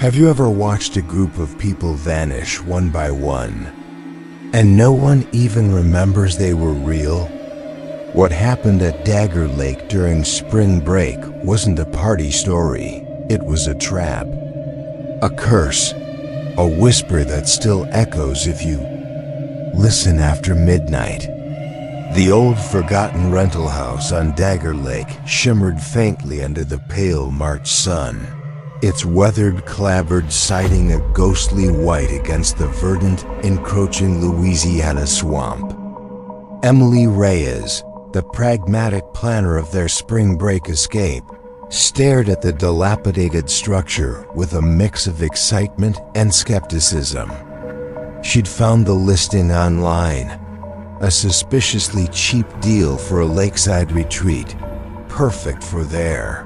Have you ever watched a group of people vanish one by one, and no one even remembers they were real? What happened at Dagger Lake during spring break wasn't a party story, it was a trap. A curse, a whisper that still echoes if you listen after midnight. The old forgotten rental house on Dagger Lake shimmered faintly under the pale March sun, its weathered clapboard siding a ghostly white against the verdant, encroaching Louisiana swamp. Emily Reyes, the pragmatic planner of their spring break escape, stared at the dilapidated structure with a mix of excitement and skepticism. She'd found the listing online, a suspiciously cheap deal for a lakeside retreat, perfect for their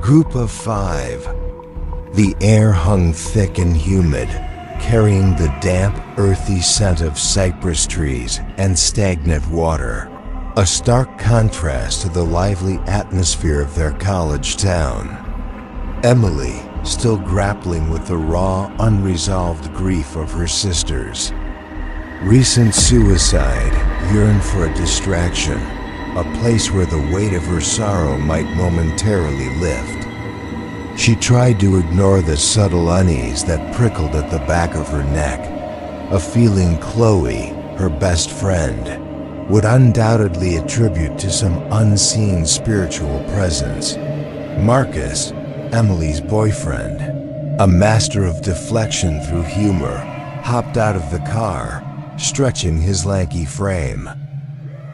group of 5. The air hung thick and humid, carrying the damp, earthy scent of cypress trees and stagnant water, a stark contrast to the lively atmosphere of their college town. Emily, still grappling with the raw, unresolved grief of her sisters' recent suicide, yearned for a distraction, a place where the weight of her sorrow might momentarily lift. She tried to ignore the subtle unease that prickled at the back of her neck, a feeling Chloe, her best friend, would undoubtedly attribute to some unseen spiritual presence. Marcus, Emily's boyfriend, a master of deflection through humor, hopped out of the car, stretching his lanky frame.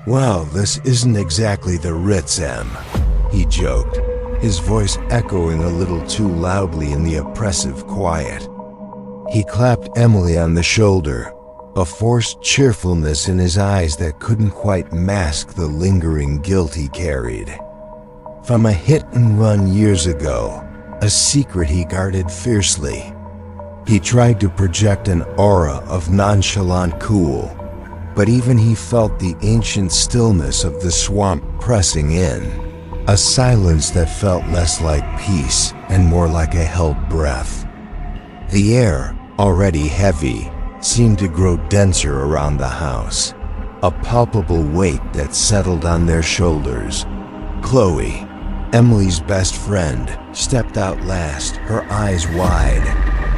"Well, this isn't exactly the Ritz, Em," he joked, his voice echoing a little too loudly in the oppressive quiet. He clapped Emily on the shoulder, a forced cheerfulness in his eyes that couldn't quite mask the lingering guilt he carried. From a hit-and-run years ago, a secret he guarded fiercely. He tried to project an aura of nonchalant cool, but even he felt the ancient stillness of the swamp pressing in, a silence that felt less like peace and more like a held breath. The air, already heavy, seemed to grow denser around the house, a palpable weight that settled on their shoulders. Chloe, Emily's best friend, stepped out last, her eyes wide,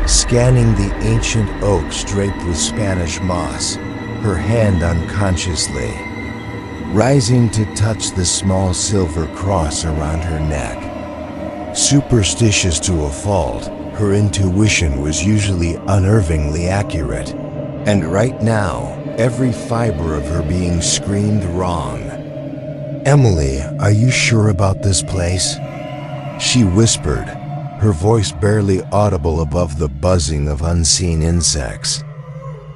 scanning the ancient oaks draped with Spanish moss, her hand unconsciously rising to touch the small silver cross around her neck. Superstitious to a fault, her intuition was usually unnervingly accurate, and right now, every fiber of her being screamed wrong. "Emily, are you sure about this place?" she whispered, her voice barely audible above the buzzing of unseen insects.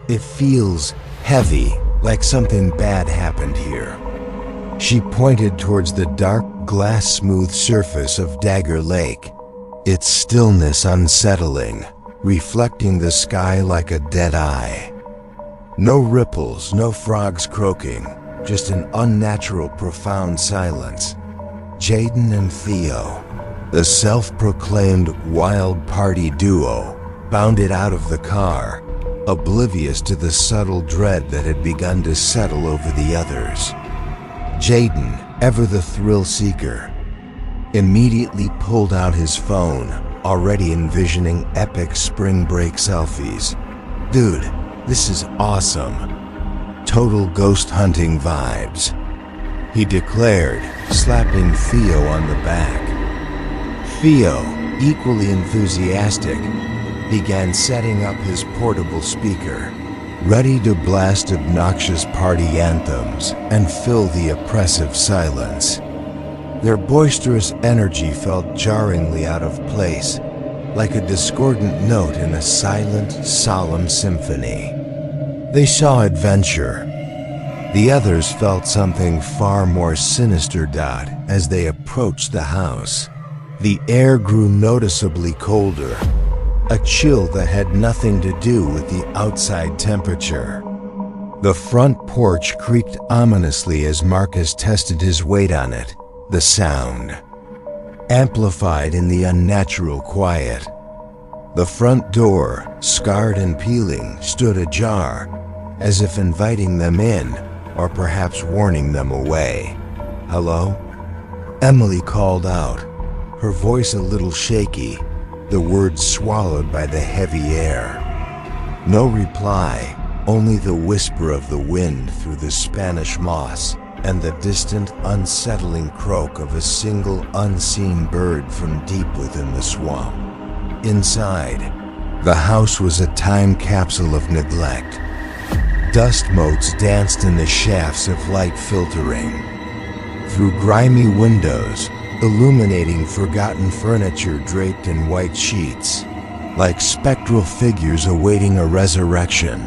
"It feels heavy, like something bad happened here." She pointed towards the dark, glass-smooth surface of Dagger Lake, its stillness unsettling, reflecting the sky like a dead eye. No ripples, no frogs croaking, just an unnatural, profound silence. Jaden and Theo, the self-proclaimed wild party duo, bounded out of the car, oblivious to the subtle dread that had begun to settle over the others. Jaden, ever the thrill-seeker, immediately pulled out his phone, already envisioning epic spring break selfies. "Dude, this is awesome. Total ghost hunting vibes," he declared, slapping Theo on the back. Theo, equally enthusiastic, began setting up his portable speaker, ready to blast obnoxious party anthems and fill the oppressive silence. Their boisterous energy felt jarringly out of place, like a discordant note in a silent, solemn symphony. They saw adventure. The others felt something far more sinister. As they approached the house, the air grew noticeably colder, a chill that had nothing to do with the outside temperature. The front porch creaked ominously as Marcus tested his weight on it, the sound amplified in the unnatural quiet. The front door, scarred and peeling, stood ajar, as if inviting them in, or perhaps warning them away. "Hello?" Emily called out, her voice a little shaky, the words swallowed by the heavy air. No reply, only the whisper of the wind through the Spanish moss and the distant, unsettling croak of a single unseen bird from deep within the swamp. Inside, the house was a time capsule of neglect. Dust motes danced in the shafts of light filtering through grimy windows, illuminating forgotten furniture draped in white sheets, like spectral figures awaiting a resurrection.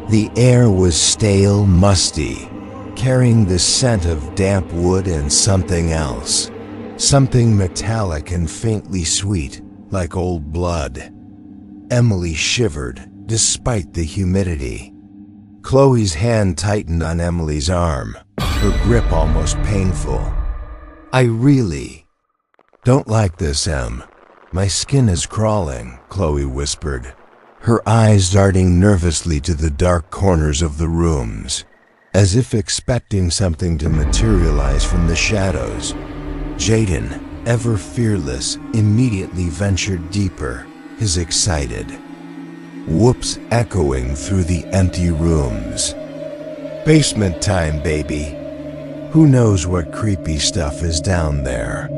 The air was stale, musty, carrying the scent of damp wood and something else, something metallic and faintly sweet, like old blood. Emily shivered, despite the humidity. Chloe's hand tightened on Emily's arm, her grip almost painful. "I really don't like this, Em. My skin is crawling," Chloe whispered, her eyes darting nervously to the dark corners of the rooms, as if expecting something to materialize from the shadows. Jaden, ever fearless, immediately ventured deeper, his excited whoops echoing through the empty rooms. "Basement time, baby. Who knows what creepy stuff is down there?"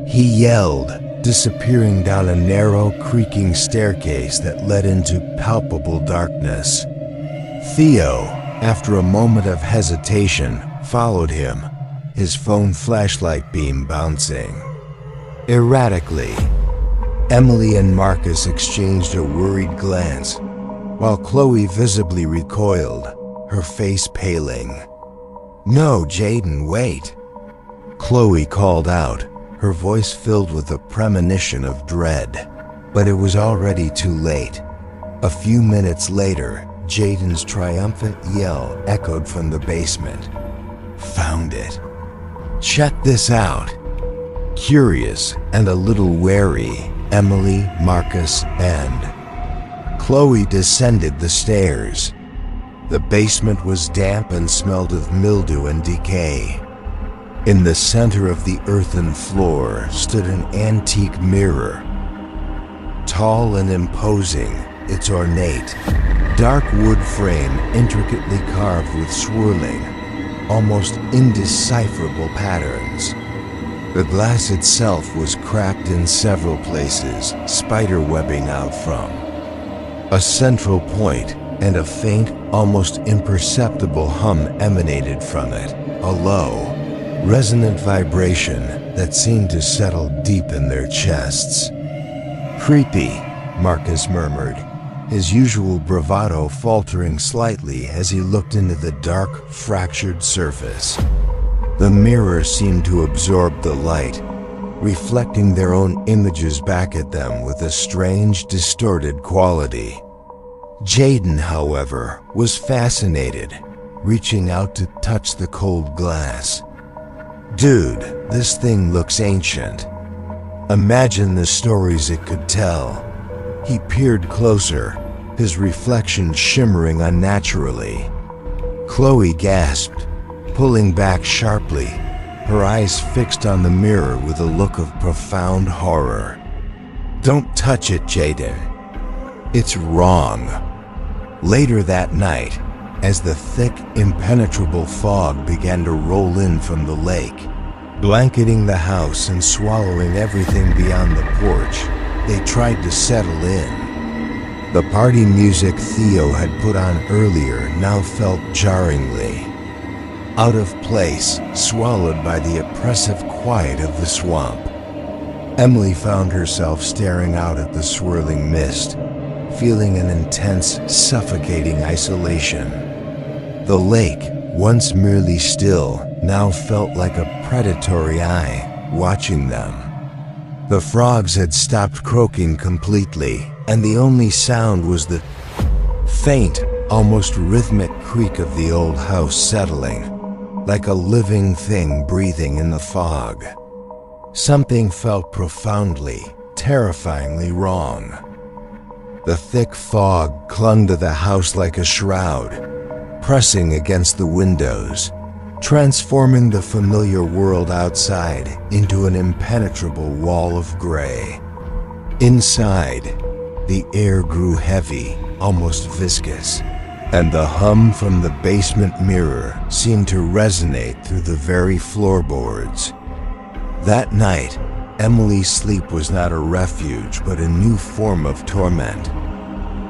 he yelled, disappearing down a narrow, creaking staircase that led into palpable darkness. Theo, after a moment of hesitation, followed him, his phone flashlight beam bouncing erratically. Emily and Marcus exchanged a worried glance, while Chloe visibly recoiled, her face paling. "No, Jaden, wait," Chloe called out, her voice filled with a premonition of dread. But it was already too late. A few minutes later, Jaden's triumphant yell echoed from the basement. "Found it. Check this out." Curious and a little wary, Emily, Marcus, and Chloe descended the stairs. The basement was damp and smelled of mildew and decay. In the center of the earthen floor stood an antique mirror. Tall and imposing, its ornate, dark wood frame intricately carved with swirling, almost indecipherable patterns. The glass itself was cracked in several places, spiderwebbing out from a central point, and a faint, almost imperceptible hum emanated from it, a low, resonant vibration that seemed to settle deep in their chests. "Creepy," Marcus murmured, his usual bravado faltering slightly as he looked into the dark, fractured surface. The mirror seemed to absorb the light, reflecting their own images back at them with a strange, distorted quality. Jaden, however, was fascinated, reaching out to touch the cold glass. "Dude, this thing looks ancient. Imagine the stories it could tell." He peered closer, his reflection shimmering unnaturally. Chloe gasped, pulling back sharply, her eyes fixed on the mirror with a look of profound horror. "Don't touch it, Jaden. It's wrong." Later that night, as the thick, impenetrable fog began to roll in from the lake, blanketing the house and swallowing everything beyond the porch, they tried to settle in. The party music Theo had put on earlier now felt jarringly out of place, swallowed by the oppressive quiet of the swamp. Emily found herself staring out at the swirling mist, feeling an intense, suffocating isolation. The lake, once merely still, now felt like a predatory eye, watching them. The frogs had stopped croaking completely, and the only sound was the faint, almost rhythmic creak of the old house settling, like a living thing breathing in the fog. Something felt profoundly, terrifyingly wrong. The thick fog clung to the house like a shroud, pressing against the windows, transforming the familiar world outside into an impenetrable wall of gray. Inside, the air grew heavy, almost viscous, and the hum from the basement mirror seemed to resonate through the very floorboards. That night, Emily's sleep was not a refuge, but a new form of torment.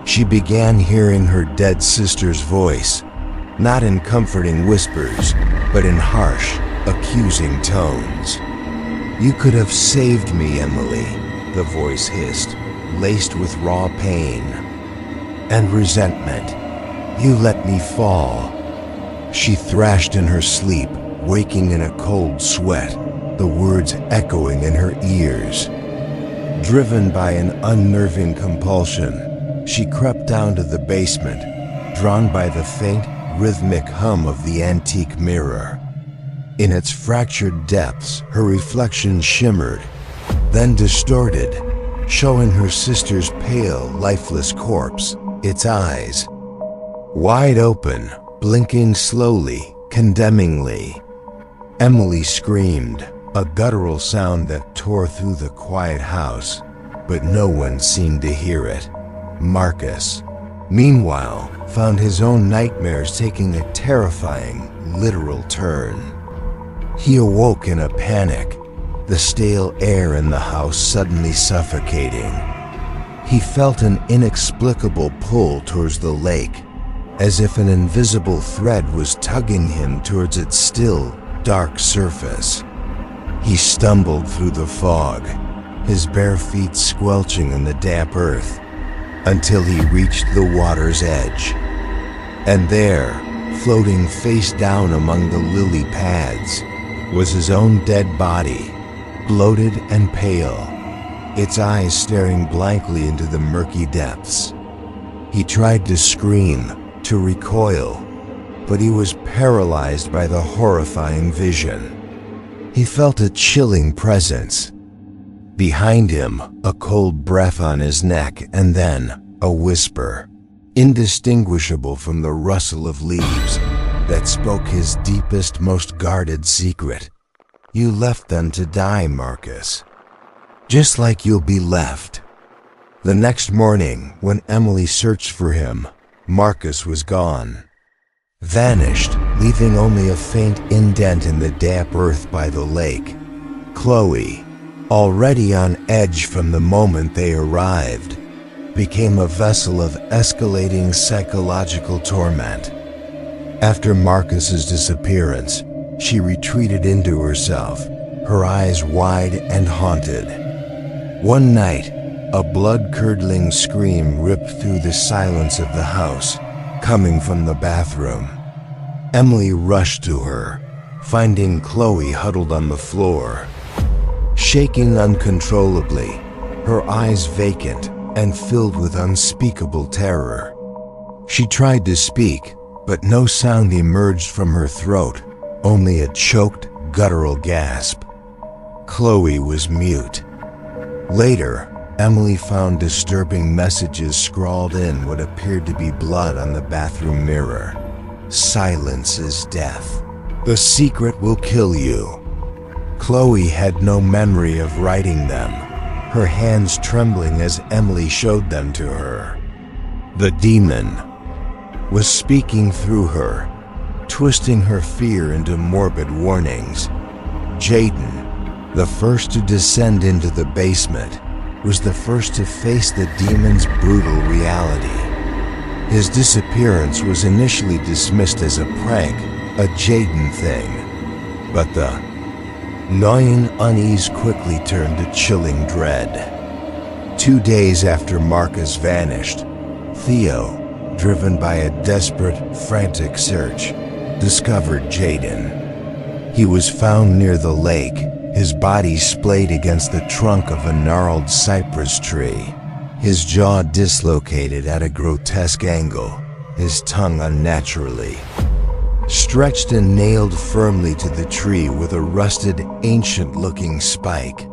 She began hearing her dead sister's voice, not in comforting whispers, but in harsh, accusing tones. "You could have saved me, Emily," the voice hissed, laced with raw pain and resentment. "You let me fall." She thrashed in her sleep, waking in a cold sweat, the words echoing in her ears. Driven by an unnerving compulsion, she crept down to the basement, drawn by the faint, rhythmic hum of the antique mirror. In its fractured depths, her reflection shimmered, then distorted, showing her sister's pale, lifeless corpse, its eyes wide open, blinking slowly, condemningly. Emily screamed, a guttural sound that tore through the quiet house, but no one seemed to hear it. Marcus, meanwhile, found his own nightmares taking a terrifying, literal turn. He awoke in a panic, the stale air in the house suddenly suffocating. He felt an inexplicable pull towards the lake, as if an invisible thread was tugging him towards its still, dark surface. He stumbled through the fog, his bare feet squelching in the damp earth, until he reached the water's edge. And there, floating face down among the lily pads, was his own dead body, bloated and pale, its eyes staring blankly into the murky depths. He tried to scream, to recoil, but he was paralyzed by the horrifying vision. He felt a chilling presence. Behind him, a cold breath on his neck, and then a whisper, indistinguishable from the rustle of leaves, that spoke his deepest, most guarded secret. "You left them to die, Marcus. Just like you'll be left." The next morning, when Emily searched for him, Marcus was gone. Vanished, leaving only a faint indent in the damp earth by the lake. Chloe, already on edge from the moment they arrived, became a vessel of escalating psychological torment. After Marcus's disappearance, she retreated into herself, her eyes wide and haunted. One night, a blood-curdling scream ripped through the silence of the house, coming from the bathroom. Emily rushed to her, finding Chloe huddled on the floor, shaking uncontrollably, her eyes vacant and filled with unspeakable terror. She tried to speak, but no sound emerged from her throat, only a choked, guttural gasp. Chloe was mute. Later, Emily found disturbing messages scrawled in what appeared to be blood on the bathroom mirror. "Silence is death. The secret will kill you." Chloe had no memory of writing them, her hands trembling as Emily showed them to her. The demon was speaking through her, twisting her fear into morbid warnings. Jaden, the first to descend into the basement, was the first to face the demon's brutal reality. His disappearance was initially dismissed as a prank, a Jaden thing, but the gnawing unease quickly turned to chilling dread. 2 days after Marcus vanished, Theo, driven by a desperate, frantic search, discovered Jaden. He was found near the lake, his body splayed against the trunk of a gnarled cypress tree, his jaw dislocated at a grotesque angle, his tongue unnaturally stretched and nailed firmly to the tree with a rusted, ancient-looking spike.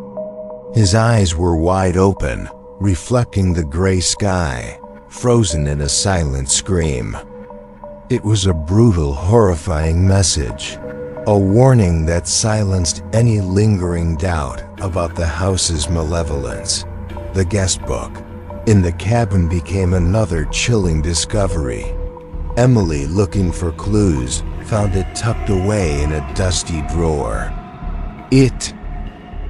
His eyes were wide open, reflecting the gray sky, frozen in a silent scream. It was a brutal, horrifying message, a warning that silenced any lingering doubt about the house's malevolence. The guest book in the cabin became another chilling discovery. Emily, looking for clues, found it tucked away in a dusty drawer. It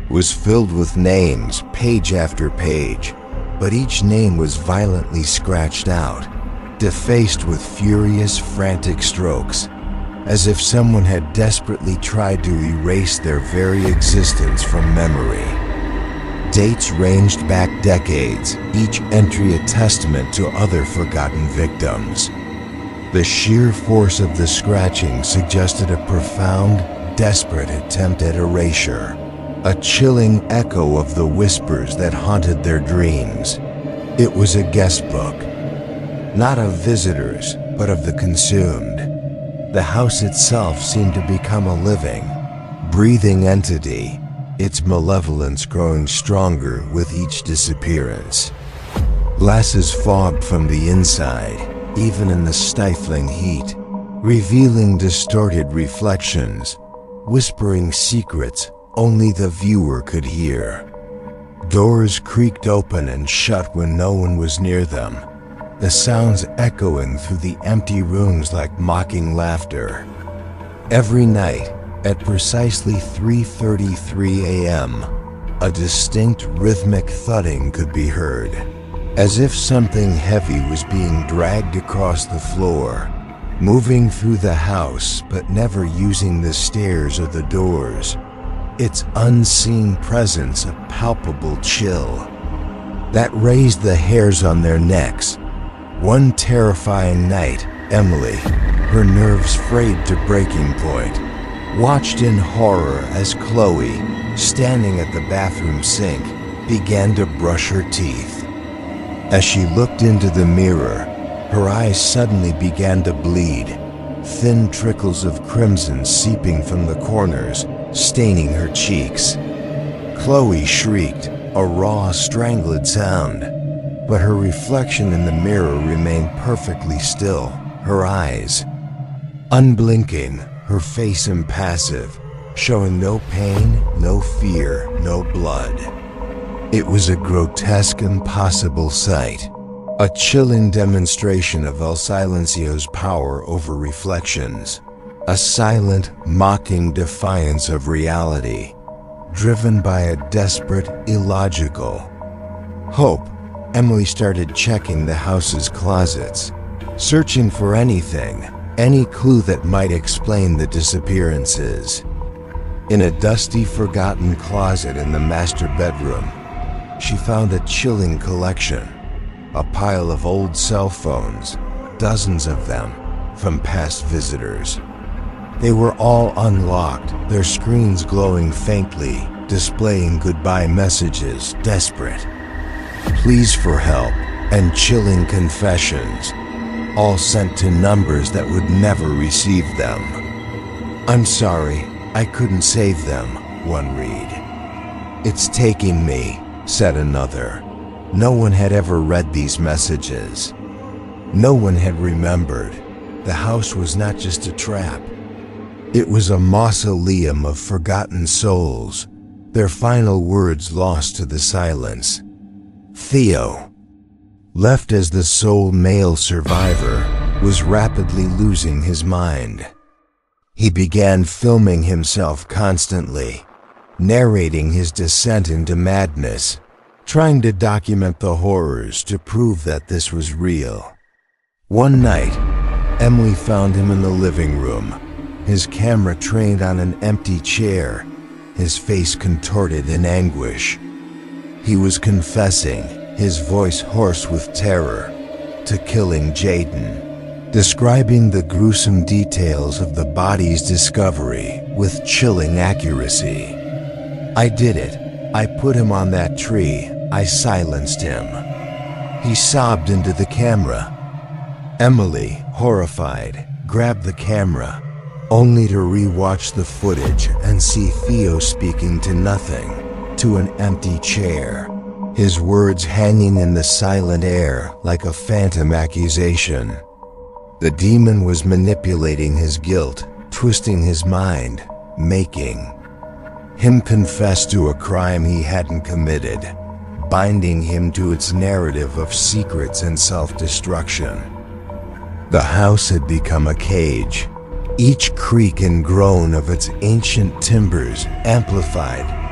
was filled with names, page after page, but each name was violently scratched out, defaced with furious, frantic strokes, as if someone had desperately tried to erase their very existence from memory. Dates ranged back decades, each entry a testament to other forgotten victims. The sheer force of the scratching suggested a profound, desperate attempt at erasure, a chilling echo of the whispers that haunted their dreams. It was a guest book, not of visitors, but of the consumed. The house itself seemed to become a living, breathing entity, its malevolence growing stronger with each disappearance. Glasses fogged from the inside, even in the stifling heat, revealing distorted reflections, whispering secrets only the viewer could hear. Doors creaked open and shut when no one was near them, the sounds echoing through the empty rooms like mocking laughter. Every night, at precisely 3:33 a.m., a distinct rhythmic thudding could be heard, as if something heavy was being dragged across the floor, moving through the house but never using the stairs or the doors, its unseen presence a palpable chill that raised the hairs on their necks. One terrifying night, Emily, her nerves frayed to breaking point, watched in horror as Chloe, standing at the bathroom sink, began to brush her teeth. As she looked into the mirror, her eyes suddenly began to bleed, thin trickles of crimson seeping from the corners, staining her cheeks. Chloe shrieked, a raw, strangled sound, but her reflection in the mirror remained perfectly still, her eyes unblinking, her face impassive, showing no pain, no fear, no blood. It was a grotesque, impossible sight, a chilling demonstration of El Silencio's power over reflections, a silent, mocking defiance of reality, driven by a desperate, illogical hope. Emily started checking the house's closets, searching for anything, any clue that might explain the disappearances. In a dusty, forgotten closet in the master bedroom, she found a chilling collection, a pile of old cell phones, dozens of them, from past visitors. They were all unlocked, their screens glowing faintly, displaying goodbye messages, desperate pleas for help, and chilling confessions, all sent to numbers that would never receive them. "I'm sorry, I couldn't save them," one read. "It's taking me," said another. No one had ever read these messages. No one had remembered. The house was not just a trap. It was a mausoleum of forgotten souls, their final words lost to the silence. Theo, left as the sole male survivor, was rapidly losing his mind. He began filming himself constantly, narrating his descent into madness, trying to document the horrors to prove that this was real. One night, Emily found him in the living room, his camera trained on an empty chair, his face contorted in anguish. He was confessing, his voice hoarse with terror, to killing Jaden, describing the gruesome details of the body's discovery with chilling accuracy. "I did it. I put him on that tree. I silenced him." He sobbed into the camera. Emily, horrified, grabbed the camera, only to re-watch the footage and see Theo speaking to nothing, to an empty chair, his words hanging in the silent air like a phantom accusation. The demon was manipulating his guilt, twisting his mind, making him confess to a crime he hadn't committed, binding him to its narrative of secrets and self-destruction. The house had become a cage, each creak and groan of its ancient timbers amplified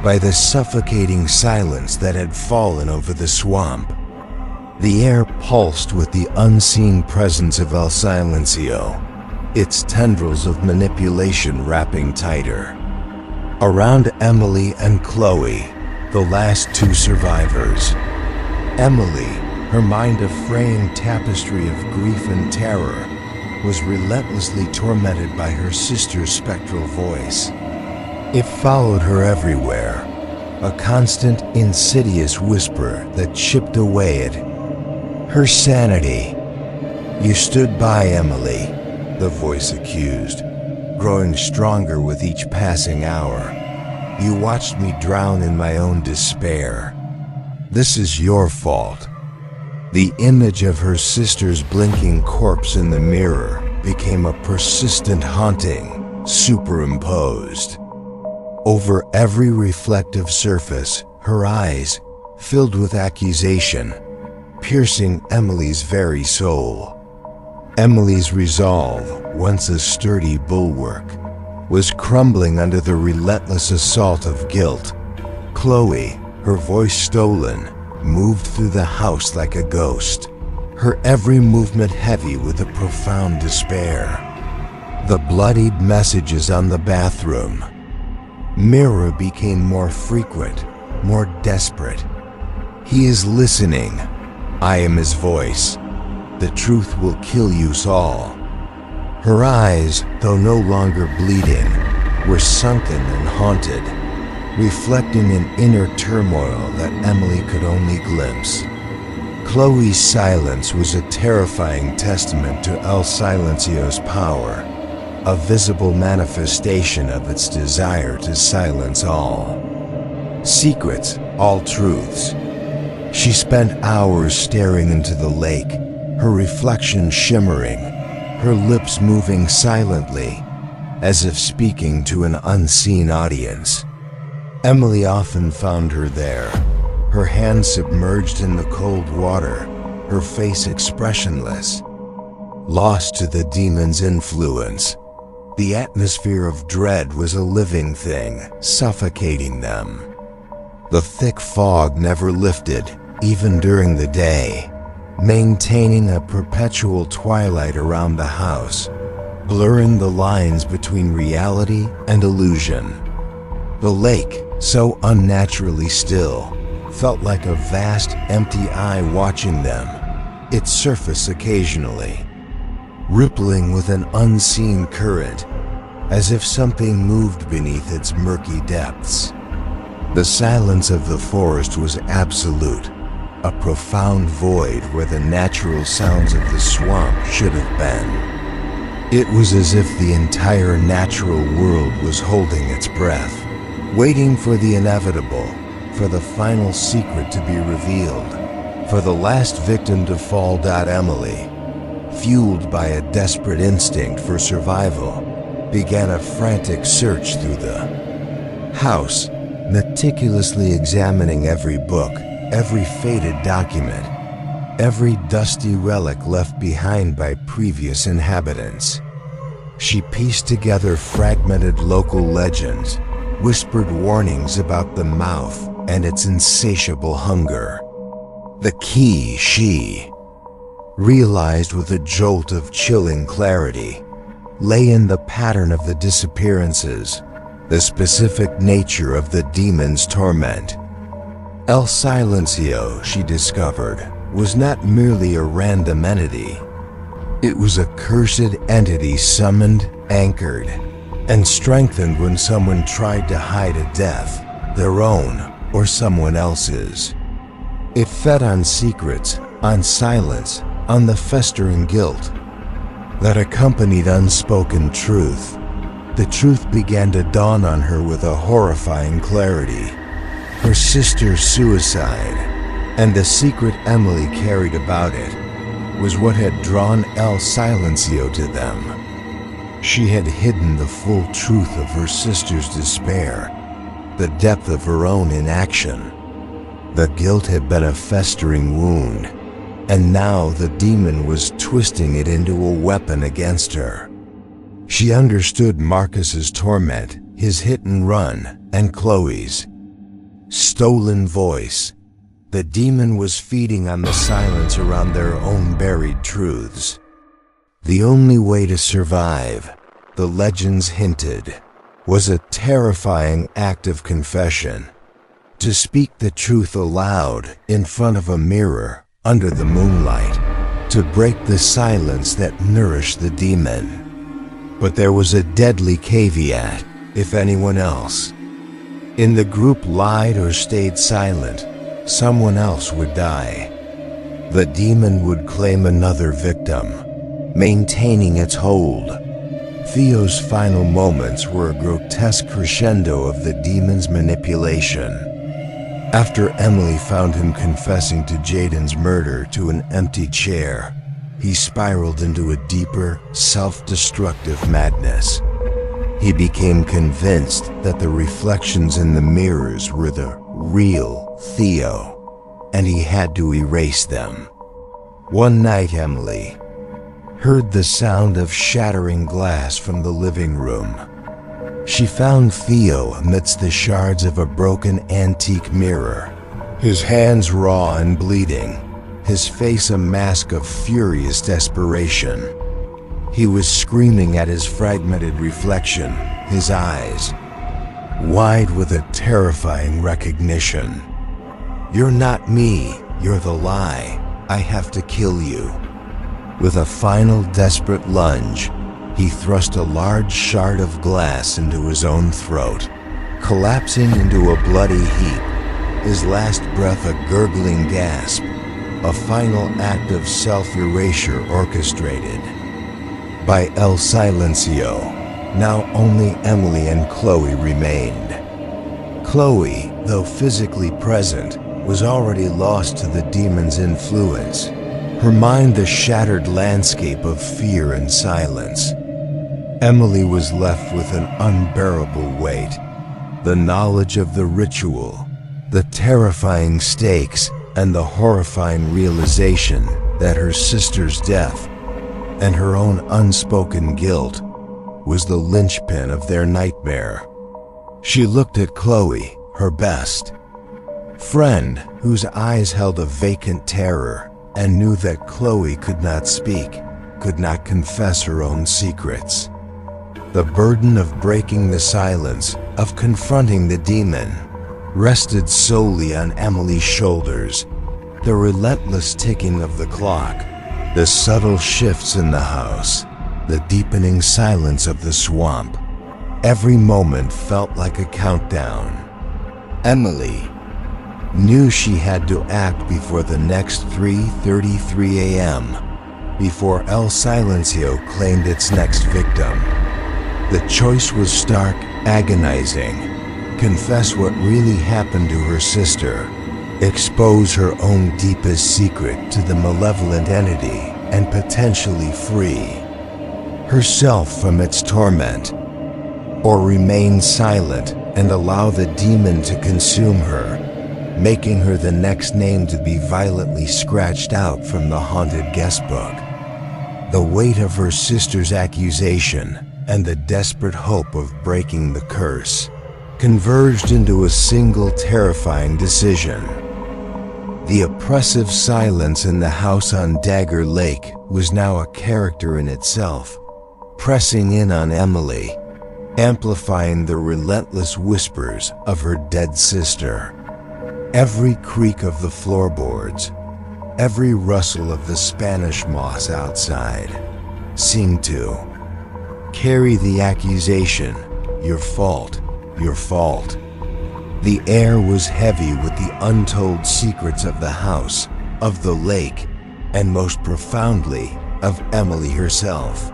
by the suffocating silence that had fallen over the swamp. The air pulsed with the unseen presence of El Silencio, its tendrils of manipulation wrapping tighter around Emily and Chloe, the last two survivors. Emily, her mind a framed tapestry of grief and terror, was relentlessly tormented by her sister's spectral voice. It followed her everywhere, a constant, insidious whisper that chipped away at her sanity. "You stood by, Emily," the voice accused, growing stronger with each passing hour. "You watched me drown in my own despair. This is your fault." The image of her sister's blinking corpse in the mirror became a persistent haunting, superimposed over every reflective surface, her eyes filled with accusation, piercing Emily's very soul. Emily's resolve, once a sturdy bulwark, was crumbling under the relentless assault of guilt. Chloe, her voice stolen, moved through the house like a ghost, her every movement heavy with a profound despair. The bloodied messages on the bathroom mirror became more frequent, more desperate. "He is listening. I am his voice. The truth will kill you all." Her eyes, though no longer bleeding, were sunken and haunted, reflecting an inner turmoil that Emily could only glimpse. Chloe's silence was a terrifying testament to El Silencio's power, a visible manifestation of its desire to silence all secrets, all truths. She spent hours staring into the lake, her reflection shimmering, her lips moving silently, as if speaking to an unseen audience. Emily often found her there, her hands submerged in the cold water, her face expressionless, lost to the demon's influence. The atmosphere of dread was a living thing, suffocating them. The thick fog never lifted, even during the day, maintaining a perpetual twilight around the house, blurring the lines between reality and illusion. The lake, so unnaturally still, felt like a vast, empty eye watching them, its surface occasionally rippling with an unseen current, as if something moved beneath its murky depths. The silence of the forest was absolute, a profound void where the natural sounds of the swamp should have been. It was as if the entire natural world was holding its breath, waiting for the inevitable, for the final secret to be revealed, for the last victim to fall. Emily, fueled by a desperate instinct for survival, began a frantic search through the house, meticulously examining every book, every faded document, every dusty relic left behind by previous inhabitants. She pieced together fragmented local legends, whispered warnings about the mouth and its insatiable hunger. The key, she realized with a jolt of chilling clarity, lay in the pattern of the disappearances, the specific nature of the demon's torment. El Silencio, she discovered, was not merely a random entity. It was a cursed entity summoned, anchored, and strengthened when someone tried to hide a death, their own or someone else's. It fed on secrets, on silence, on the festering guilt that accompanied unspoken truth. The truth began to dawn on her with a horrifying clarity. her sister's suicide, and the secret Emily carried about it, was what had drawn El Silencio to them. She had hidden the full truth of her sister's despair, the depth of her own inaction. The guilt had been a festering wound, and now the demon was twisting it into a weapon against her. She understood Marcus's torment, his hit and run, and Chloe's stolen voice. The demon was feeding on the silence around their own buried truths. The only way to survive, the legends hinted, was a terrifying act of confession. To speak the truth aloud in front of a mirror under the moonlight, to break the silence that nourished the demon. But there was a deadly caveat, if anyone else in the group lied or stayed silent, someone else would die. The demon would claim another victim, maintaining its hold. Theo's final moments were a grotesque crescendo of the demon's manipulation. After Emily found him confessing to Jaden's murder to an empty chair, he spiraled into a deeper, self-destructive madness. He became convinced that the reflections in the mirrors were the real Theo, and he had to erase them. One night, Emily heard the sound of shattering glass from the living room. She found Theo amidst the shards of a broken antique mirror, his hands raw and bleeding, his face a mask of furious desperation. He was screaming at his fragmented reflection, his eyes wide with a terrifying recognition. "You're not me, you're the lie. I have to kill you." With a final desperate lunge, he thrust a large shard of glass into his own throat, collapsing into a bloody heap, his last breath a gurgling gasp, a final act of self-erasure orchestrated by El Silencio. Now only Emily and Chloe remained. Chloe, though physically present, was already lost to the demon's influence, her mind the shattered landscape of fear and silence. Emily was left with an unbearable weight, the knowledge of the ritual, the terrifying stakes, and the horrifying realization that her sister's death and her own unspoken guilt was the linchpin of their nightmare. She looked at Chloe, her best friend, whose eyes held a vacant terror, and knew that Chloe could not speak, could not confess her own secrets. The burden of breaking the silence, of confronting the demon, rested solely on Emily's shoulders. The relentless ticking of the clock, the subtle shifts in the house, the deepening silence of the swamp. Every moment felt like a countdown. Emily knew she had to act before the next 3:33 a.m., before El Silencio claimed its next victim. The choice was stark, agonizing. Confess what really happened to her sister, expose her own deepest secret to the malevolent entity, and potentially free herself from its torment, or remain silent and allow the demon to consume her, making her the next name to be violently scratched out from the haunted guestbook. The weight of her sister's accusation and the desperate hope of breaking the curse converged into a single terrifying decision. The oppressive silence in the house on Dagger Lake was now a character in itself, pressing in on Emily, amplifying the relentless whispers of her dead sister. Every creak of the floorboards, every rustle of the Spanish moss outside seemed to carry the accusation, "Your fault, your fault." The air was heavy with the untold secrets of the house, of the lake, and most profoundly, of Emily herself.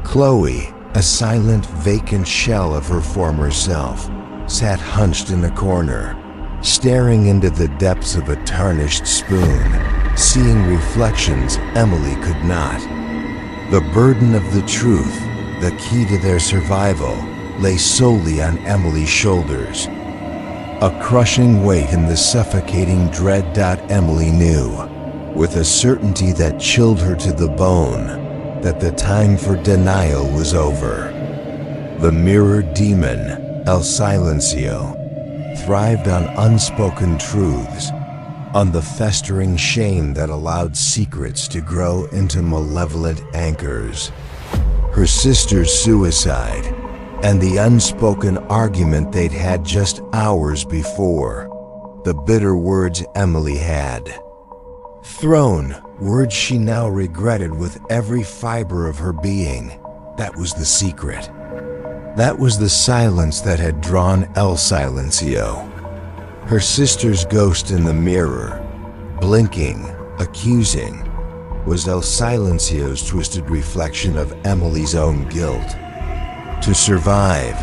Chloe, a silent, vacant shell of her former self, sat hunched in a corner, staring into the depths of a tarnished spoon, seeing reflections Emily could not. The burden of the truth, the key to their survival, lay solely on Emily's shoulders. A crushing weight in the suffocating dread. Emily knew, with a certainty that chilled her to the bone, that the time for denial was over. The mirror demon, El Silencio, thrived on unspoken truths, on the festering shame that allowed secrets to grow into malevolent anchors. Her sister's suicide, and the unspoken argument they'd had just hours before. The bitter words Emily had thrown, words she now regretted with every fiber of her being. That was the secret. That was the silence that had drawn El Silencio. Her sister's ghost in the mirror, blinking, accusing, was El Silencio's twisted reflection of Emily's own guilt. To survive,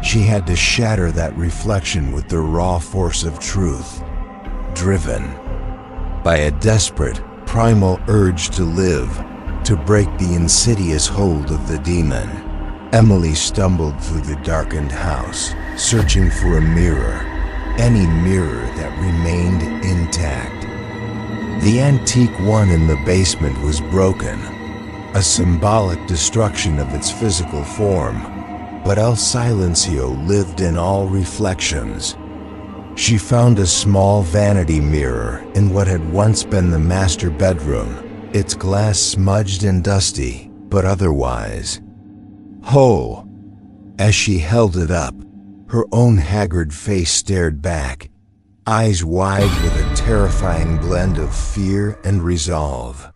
she had to shatter that reflection with the raw force of truth, driven by a desperate, primal urge to live, to break the insidious hold of the demon. Emily stumbled through the darkened house, searching for a mirror, any mirror that remained intact. The antique one in the basement was broken, a symbolic destruction of its physical form, but El Silencio lived in all reflections. She found a small vanity mirror in what had once been the master bedroom, its glass smudged and dusty, but otherwise whole. As she held it up, her own haggard face stared back, eyes wide with a terrifying blend of fear and resolve.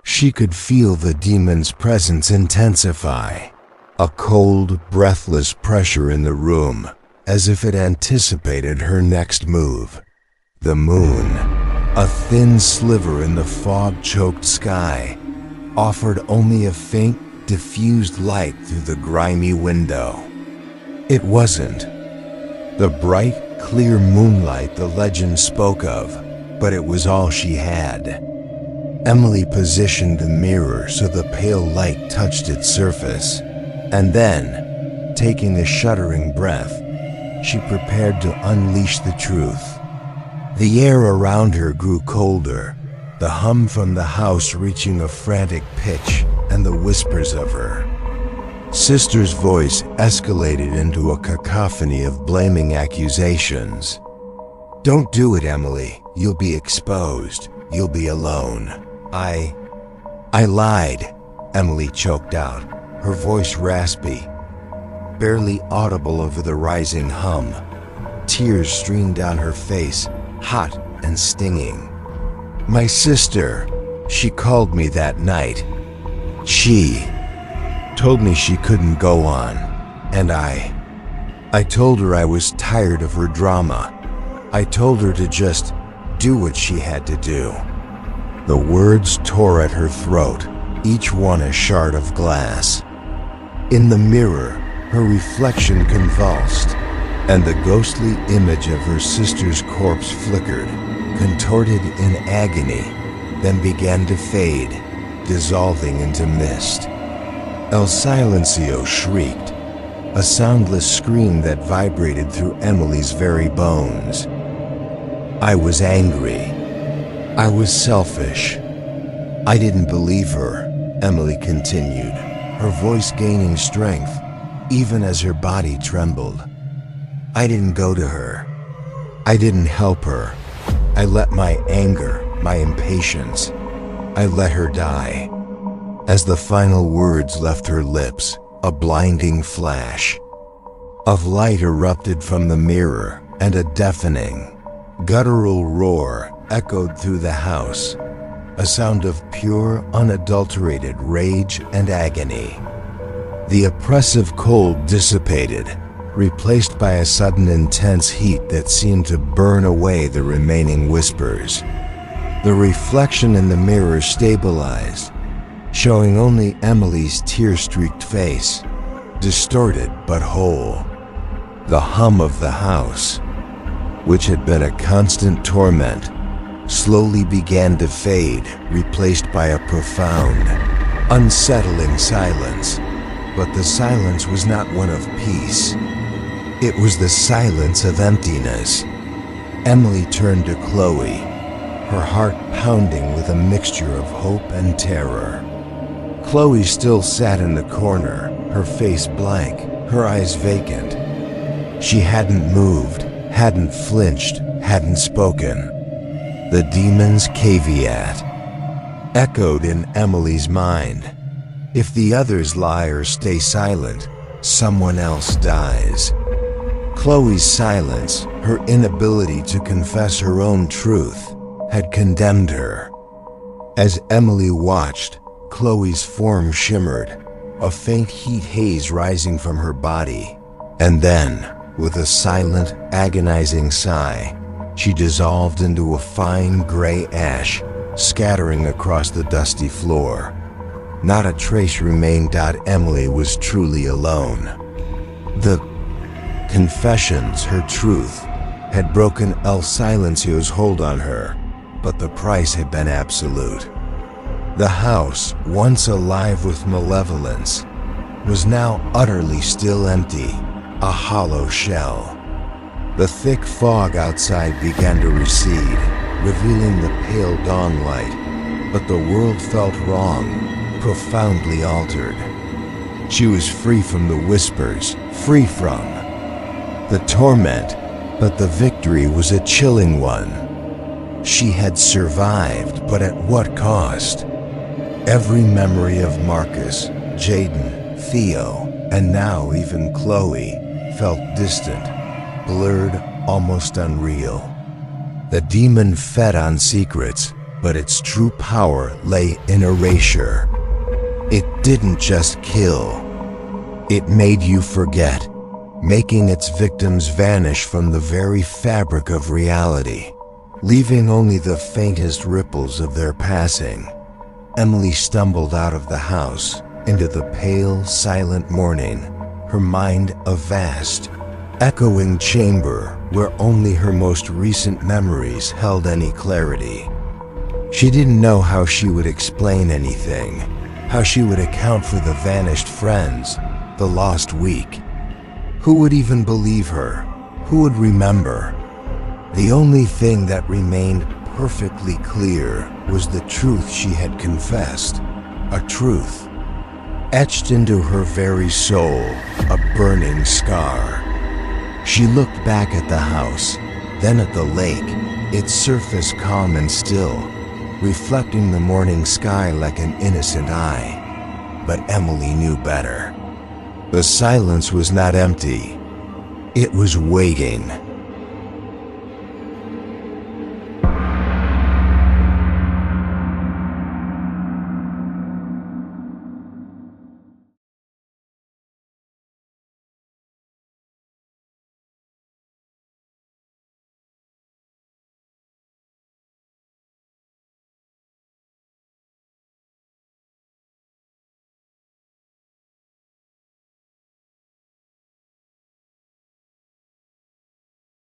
She could feel the demon's presence intensify, a cold, breathless pressure in the room, as if it anticipated her next move. The moon, a thin sliver in the fog-choked sky, offered only a faint, diffused light through the grimy window. It wasn't the bright, clear moonlight the legend spoke of, but it was all she had. Emily positioned the mirror so the pale light touched its surface, and then, taking a shuddering breath, she prepared to unleash the truth. The air around her grew colder, the hum from the house reaching a frantic pitch, and the whispers of her sister's voice escalated into a cacophony of blaming accusations. "Don't do it, Emily. You'll be exposed. You'll be alone. I lied," Emily choked out, her voice raspy, barely audible over the rising hum. Tears streamed down her face, hot and stinging. "My sister, she called me that night. She told me she couldn't go on, and I told her I was tired of her drama. I told her to just do what she had to do." The words tore at her throat, each one a shard of glass. In the mirror, her reflection convulsed, and the ghostly image of her sister's corpse flickered, contorted in agony, then began to fade, dissolving into mist. El Silencio shrieked, a soundless scream that vibrated through Emily's very bones. "I was angry. I was selfish. I didn't believe her," Emily continued, her voice gaining strength, even as her body trembled. "I didn't go to her. I didn't help her. I let my anger, my impatience, I let her die." As the final words left her lips, a blinding flash of light erupted from the mirror, and a deafening, guttural roar echoed through the house, a sound of pure, unadulterated rage and agony. The oppressive cold dissipated, replaced by a sudden intense heat that seemed to burn away the remaining whispers. The reflection in the mirror stabilized, showing only Emily's tear-streaked face, distorted but whole. The hum of the house which had been a constant torment, slowly began to fade, replaced by a profound, unsettling silence. But the silence was not one of peace. It was the silence of emptiness. Emily turned to Chloe, her heart pounding with a mixture of hope and terror. Chloe still sat in the corner, her face blank, her eyes vacant. She hadn't moved, hadn't flinched, hadn't spoken. The demon's caveat echoed in Emily's mind. If the others lie or stay silent, someone else dies. Chloe's silence, her inability to confess her own truth, had condemned her. As Emily watched, Chloe's form shimmered, a faint heat haze rising from her body. And then, with a silent, agonizing sigh, she dissolved into a fine gray ash, scattering across the dusty floor. Not a trace remained. Emily was truly alone. The confessions, her truth, had broken El Silencio's hold on her, but the price had been absolute. The house, once alive with malevolence, was now utterly still empty, a hollow shell. The thick fog outside began to recede, revealing the pale dawn light, but the world felt wrong, profoundly altered. She was free from the whispers, free from the torment, but the victory was a chilling one. She had survived, but at what cost? Every memory of Marcus, Jaden, Theo, and now even Chloe felt distant, blurred, almost unreal. The demon fed on secrets, but its true power lay in erasure. It didn't just kill. It made you forget, making its victims vanish from the very fabric of reality, leaving only the faintest ripples of their passing. Emily stumbled out of the house, into the pale, silent morning, her mind a vast, echoing chamber where only her most recent memories held any clarity. She didn't know how she would explain anything, how she would account for the vanished friends, the lost week. Who would even believe her? Who would remember? The only thing that remained perfectly clear was the truth she had confessed, a truth etched into her very soul, a burning scar. She looked back at the house, then at the lake, its surface calm and still, reflecting the morning sky like an innocent eye. But Emily knew better. The silence was not empty. It was waiting.